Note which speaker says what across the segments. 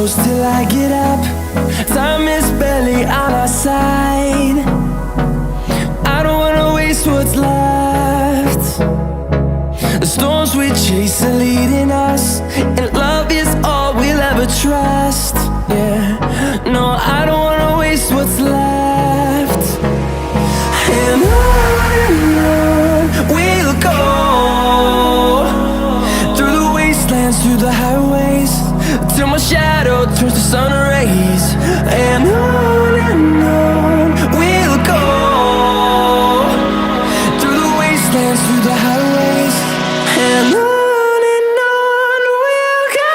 Speaker 1: close till I get up. Time is barely on our side. I don't wanna waste what's left. The storms we chase are leading us, and love is all we'll ever trust. Yeah, no, I don't wanna waste what's left. And on we'll go, through the wastelands, through the highways, till my shadow turns to sun rays. And on we'll go, through the wastelands, through the highways, and on we'll go.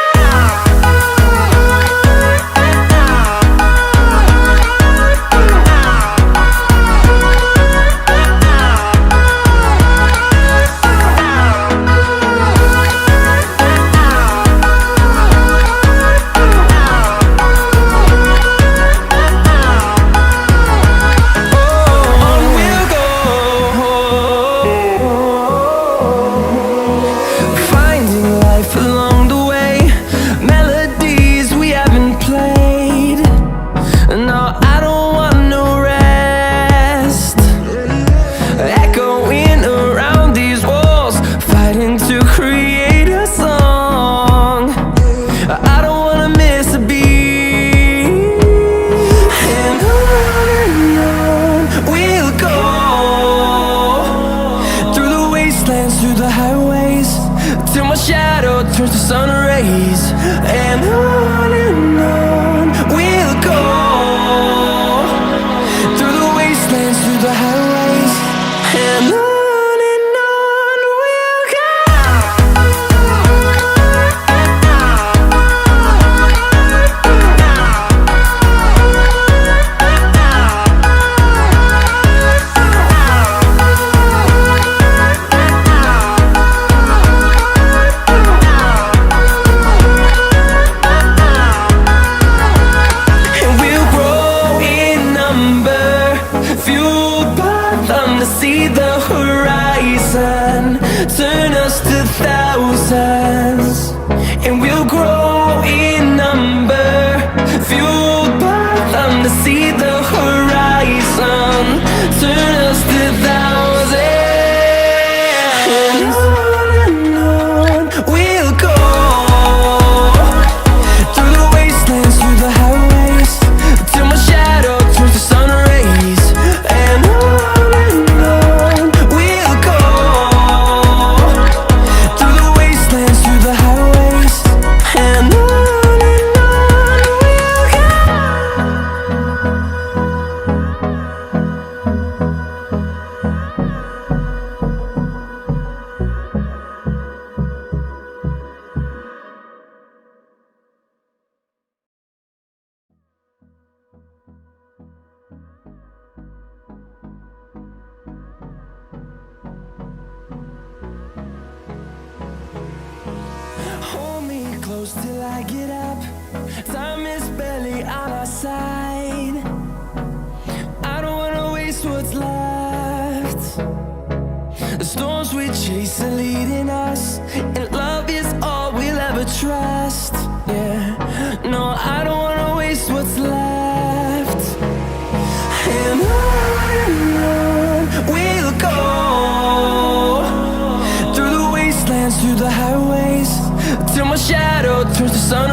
Speaker 1: Through the highways, till my shadow turns to sun rays. And on we'll go, through the wastelands, through the highways, and on we'll go. See the horizon, turn us to thousands, and we'll grow in number, fueled by them. To see the horizon, turn us to thousands, and on we'll go, through the wastelands, through the highways, till my shadow turns to sun rays. And hold me close till I get up. Time is barely on our side. I don't wanna waste what's left. The storms we chase are leading us, and love is all we'll ever trust. Yeah, no, I don't wanna waste what's left. And on we'll go, through the wastelands, through the highways, till my shadow turns to sun